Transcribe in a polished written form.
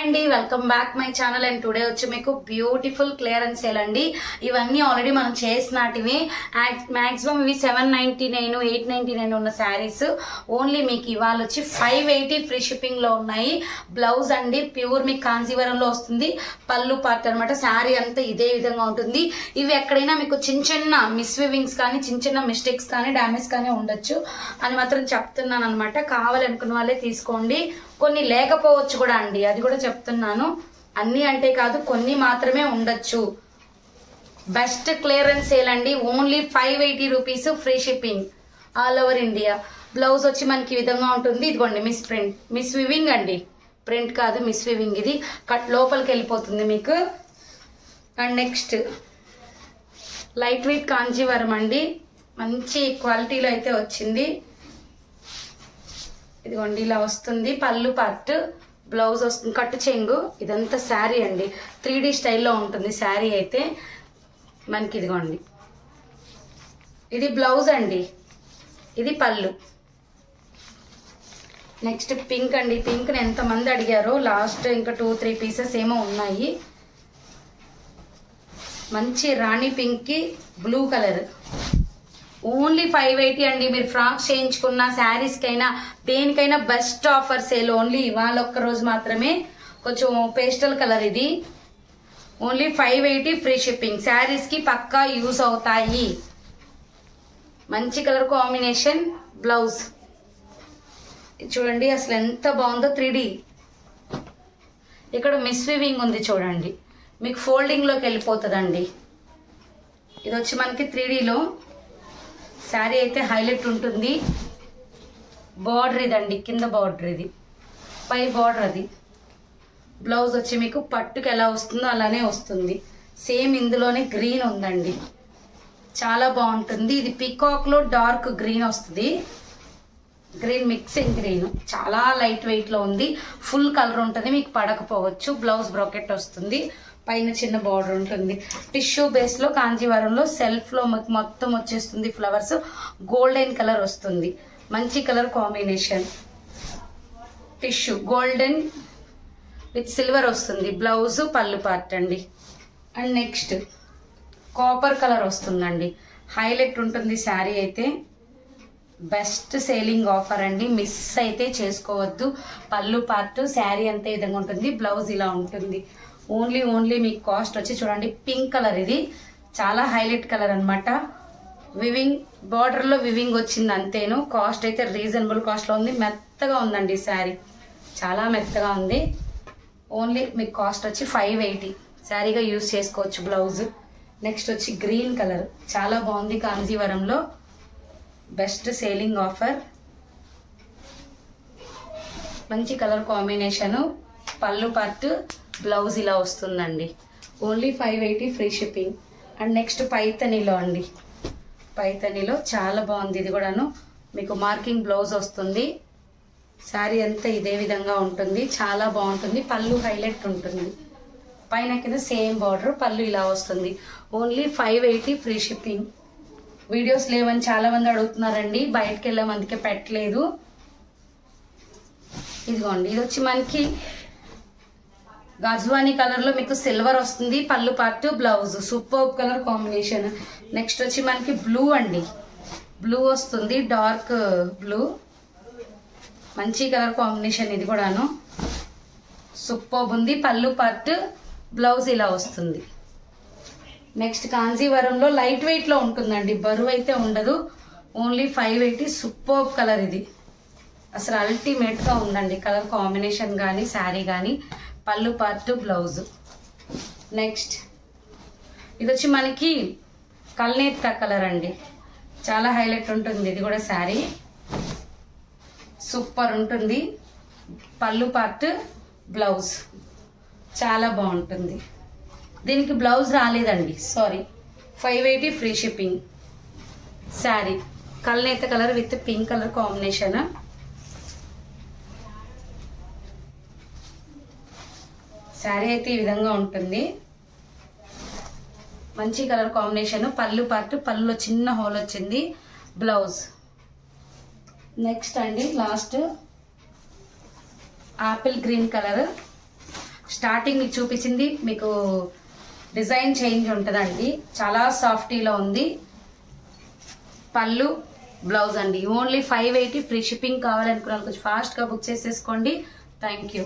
అండి welcome back my channel and today వచ్చి మీకు బ్యూటిఫుల్ క్లియరెన్స్ సేల్ అండి. ఇవన్నీ ఆల్రెడీ మనం చేసినటివి. మాక్సిమం ఇవి 799 899 ఉన్న శారీస్ ఓన్లీ మీకు ఇవాళ వచ్చి 580 ఫ్రీ షిప్పింగ్ లో ఉన్నాయి. బ్లౌజ్ అండి ప్యూర్ మీకు కాంజీవరంలో వస్తుంది. పళ్ళు పార్ట్ అనమాట. శారీ అంతా ఇదే విధంగా ఉంటుంది. ఇవి ఎక్కడైనా మీకు చిన్న చిన్న మిస్వివింగ్స్ కానీ చిన్న చిన్న మిస్టేక్స్ కానీ డ్యామేజ్ కానీ ఉండొచ్చు అని మాత్రం చెప్తున్నాను అనమాట. కావాలనుకున్న వాళ్ళే తీసుకోండి. కొన్ని లేకపోవచ్చు కూడా అండి, అది కూడా చెప్తున్నాను. అన్ని అంటే కాదు, కొన్ని మాత్రమే ఉండొచ్చు. బెస్ట్ క్లియరెన్స్ సేల్ అండి. Only 580 rupees free shipping all over India. Blouse వచ్చి మనకి ఈ విధంగా ఉంటుంది. ఇదిగోండి మిస్ వివింగ్ అండి, ప్రింట్ కాదు మిస్ వివింగ్. ఇది కట్ లోపలికి వెళ్ళిపోతుంది మీకు. And next light weight Kanjeevaram అండి, మంచి క్వాలిటీలో అయితే వచ్చింది. ఇదిగోండి ఇలా వస్తుంది. పళ్ళు పార్ట్, బ్లౌజ్ వస్తుంది, కట్టు చెంగు. ఇదంతా శారీ అండి, 3D స్టైల్లో ఉంటుంది శారీ అయితే మనకి. ఇదిగోండి ఇది బ్లౌజ్ అండి, ఇది పళ్ళు. నెక్స్ట్ పింక్ అండి. పింక్ ఎంతమంది అడిగారో, లాస్ట్ ఇంకా 2-3 పీసెస్ ఏమో ఉన్నాయి. మంచి రాణి పింక్ కి బ్లూ కలర్. ఓన్లీ 580 అండి. మీరు ఫ్రాక్స్ చేయించుకున్న శారీస్కి అయినా దేనికైనా బెస్ట్ ఆఫర్ సేల్. ఓన్లీ ఇవాళ ఒక్క రోజు మాత్రమే. కొంచెం పేస్టల్ కలర్ ఇది. Only 580 free shipping. శారీస్కి పక్కా యూస్ అవుతాయి. మంచి కలర్ కాంబినేషన్. బ్లౌజ్ చూడండి అసలు ఎంత బాగుందో. 3D ఇక్కడ మిస్ వివింగ్ ఉంది చూడండి, మీకు ఫోల్డింగ్ లోకి వెళ్ళిపోతుందండి. ఇది వచ్చి మనకి 3Dలో శారీ అయితే హైలైట్ ఉంటుంది. బార్డర్ ఇదండి, కింద బార్డర్ ఇది, పై బార్డర్ అది. బ్లౌజ్ వచ్చి మీకు పట్టుకు ఎలా వస్తుందో అలానే వస్తుంది. సేమ్ ఇందులోనే గ్రీన్ ఉందండి, చాలా బాగుంటుంది. ఇది పీకాక్ లో డార్క్ గ్రీన్ వస్తుంది. గ్రీన్ మిక్సింగ్ గ్రీన్, చాలా లైట్ వెయిట్ లో ఉంది. ఫుల్ కలర్ ఉంటుంది, మీకు పడకపోవచ్చు. బ్లౌజ్ బ్రోకెట్ వస్తుంది, పైన చిన్న బార్డర్ ఉంటుంది. టిష్యూ బేస్ లో కాంజీవరంలో సెల్ఫ్ లో మొత్తం వచ్చేస్తుంది ఫ్లవర్స్. గోల్డెన్ కలర్ వస్తుంది, మంచి colour combination. Tissue golden with silver వస్తుంది. బ్లౌజ్ పళ్ళు పార్ట్ అండి. అండ్ నెక్స్ట్ కాపర్ కలర్ వస్తుందండి, హైలైట్ ఉంటుంది శారీ అయితే. బెస్ట్ సేలింగ్ ఆఫర్ అండి, మిస్ అయితే చేసుకోవద్దు. పళ్ళు పార్ట్ శారీ అంతే విధంగా ఉంటుంది. బ్లౌజ్ ఇలా ఉంటుంది. ఓన్లీ మీకు కాస్ట్ వచ్చి చూడండి, పింక్ కలర్. ఇది చాలా హైలైట్ కలర్ అనమాట. వివింగ్ బార్డర్ లో వివింగ్ వచ్చింది అంతేను. కాస్ట్ అయితే రీజనబుల్ కాస్ట్ లో ఉంది. మెత్తగా ఉందండి శారీ, చాలా మెత్తగా ఉంది. ఓన్లీ మీకు కాస్ట్ వచ్చి 580. శారీగా యూజ్ చేసుకోవచ్చు బ్లౌజ్. నెక్స్ట్ వచ్చి గ్రీన్ కలర్, చాలా బాగుంది. కాంజీవరంలో బెస్ట్ సేలింగ్ ఆఫర్. మంచి కలర్ కాంబినేషన్. పళ్ళు పార్ట్, బ్లౌజ్ ఇలా వస్తుందండి. Only 580 free shipping. And next పైతనీలో అండి, పైతనీలో చాలా బాగుంది. ఇది కూడాను మీకు మార్కింగ్ బ్లౌజ్ వస్తుంది. శారీ అంతా ఇదే విధంగా ఉంటుంది, చాలా బాగుంటుంది. పళ్ళు హైలైట్ ఉంటుంది, పైన కింద సేమ్ బార్డర్. పళ్ళు ఇలా వస్తుంది. Only 580 free shipping. వీడియోస్ లేవని చాలా మంది అడుగుతున్నారండి, బయటకు వెళ్ళే మందికే పెట్టలేదు. ఇదిగోండి ఇది వచ్చి మనకి గజ్వానీ కలర్ లో మీకు సిల్వర్ వస్తుంది. పళ్ళు part, blouse super colour combination. Next వచ్చి మనకి బ్లూ అండి, బ్లూ వస్తుంది, డార్క్ బ్లూ. మంచి కలర్ కాంబినేషన్ ఇది కూడాను, సూపర్ ఉంది. పళ్ళు పార్ట్, బ్లౌజ్ ఇలా వస్తుంది. నెక్స్ట్ కాంజీవరంలో లైట్ వెయిట్ లో ఉంటుందండి, బరువు అయితే ఉండదు. ఓన్లీ 580. సూపర్ కలర్ ఇది, అసలు అల్టిమేట్ గా ఉందండి కలర్ కాంబినేషన్ కానీ శారీ కానీ. పళ్ళు పార్ట్, బ్లౌజ్. నెక్స్ట్ ఇది వచ్చి మనకి కల్నేత కలర్ అండి, చాలా హైలైట్ ఉంటుంది. ఇది కూడా శారీ సూపర్ ఉంటుంది. పళ్ళు పార్ట్, బ్లౌజ్ చాలా బాగుంటుంది. దీనికి బ్లౌజ్ రాలేదండి, sorry. 580 free shipping. Sari Kalnetha colour with pink colour combination. Sari అయితే ఈ విధంగా ఉంటుంది, మంచి కలర్ కాంబినేషన్. పళ్ళు పార్ట్, పళ్ళులో చిన్న హోల్ వచ్చింది. బ్లౌజ్. నెక్స్ట్ అండి last apple green colour. Starting మీకు చూపించింది మీకు డిజైన్ చేంజ్ ఉంటుందండి. చాలా సాఫ్టీలో ఉంది. పళ్ళు బ్లౌజ్ అండి. Only 580 free shipping. కావాలనుకున్న కొంచెం ఫాస్ట్గా బుక్ చేసేసుకోండి. Thank you.